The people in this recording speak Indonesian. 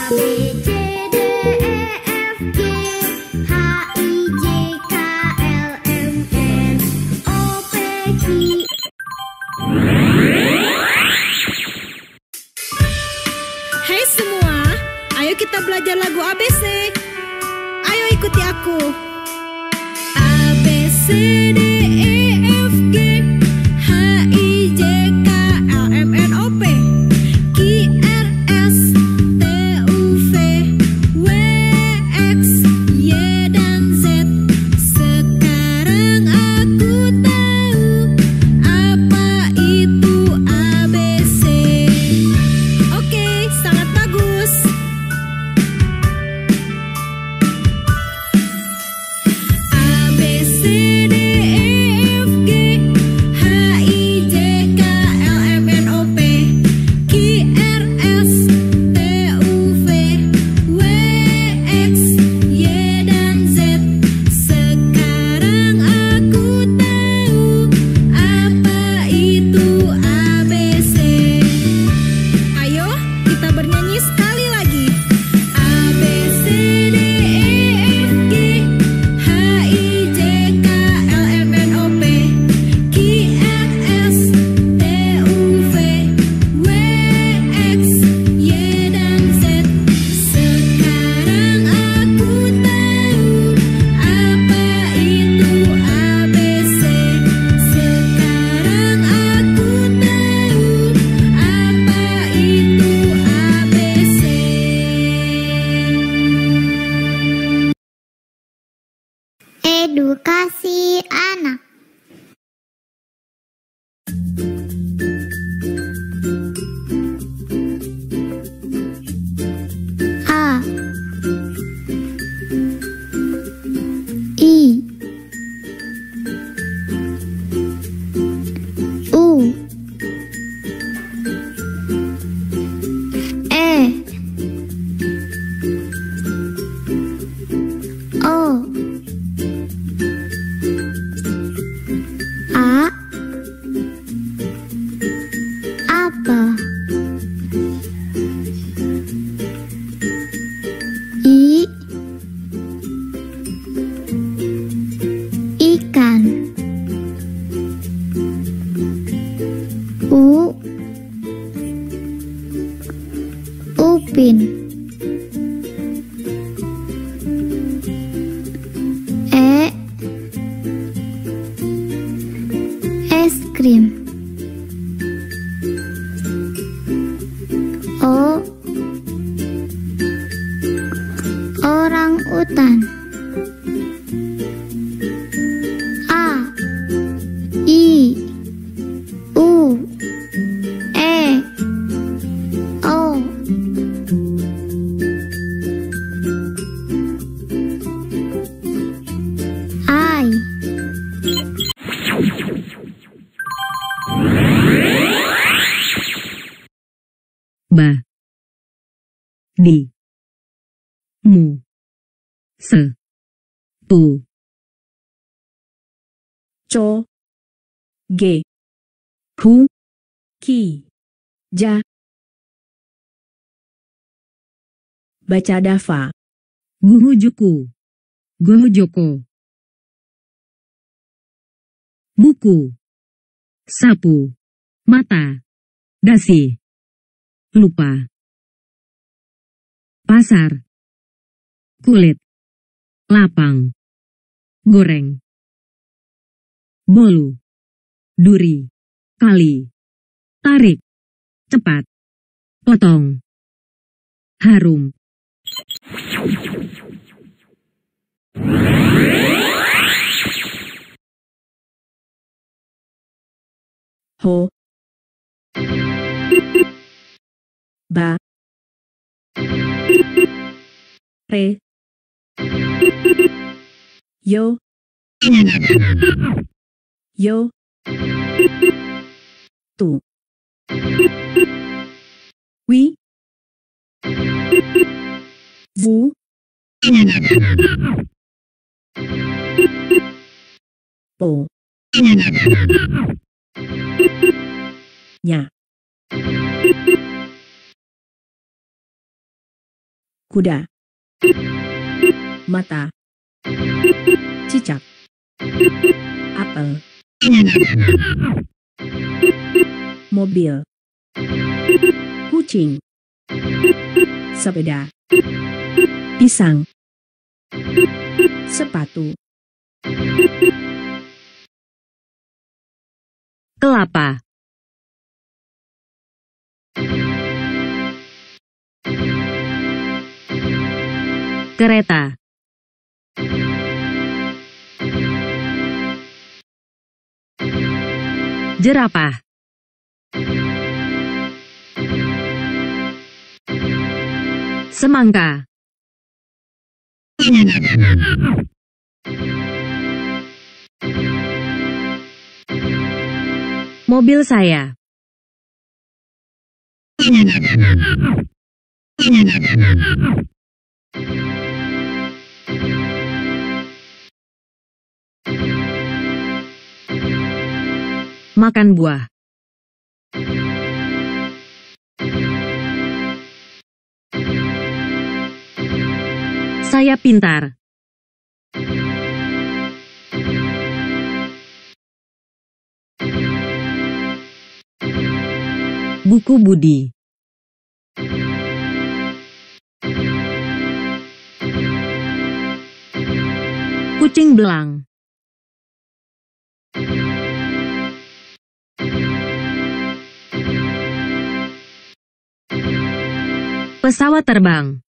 B, C, D, E, F, G, H, I, J, K, L, M, N, O, P, Q. Hai semua, ayo kita belajar lagu ABC. Ayo ikuti aku. A, B, C, D, E, F, G, H, I, J, K, L, M, N, O, P, Q, R, S, T, U, V, W, X, Y, dan Z. Sekarang aku tahu apa itu ABC. Oke, sangat bagus. A, B, C, D, E, F, G, H, I, J, K, L, M, N, O, P, Q, R, S, T, U, V, W, X, Y, dan Z. Sekarang aku tahu apa itu ABC. Ayo kita bernyanyi sekali lagi. A, B, C, D, E, F, G, H, I, J, K, L, M, N, O, P, Q, R, S, T, U, V, W, X, Y, dan Z. Sekarang aku tahu apa itu ABC. Sekarang aku tahu apa itu ABC. Edukasi anak. A, I, U, E, O, A, apa? I, ikan. U, upin. E, es krim. O, orang utan. A, I, U, E, O. I. Ba, di, mu, se, tu, co, ge, hu, ki, ja. Baca dafa, guhu juku, guhu joko. Buku, sapu, mata, dasi, lupa. Pasar, kulit, lapang, goreng. Bolu, duri, kali, tarik, cepat, potong. Harum. Ho, ba, re, yo, yo, tu, wi, vu, po, nya. kuda, mata, cicak, apel, mobil, kucing, sepeda, pisang, sepatu, kelapa, kereta, jerapah, semangka, mobil saya, makan buah, saya pintar, buku budi, kucing belang, pesawat terbang,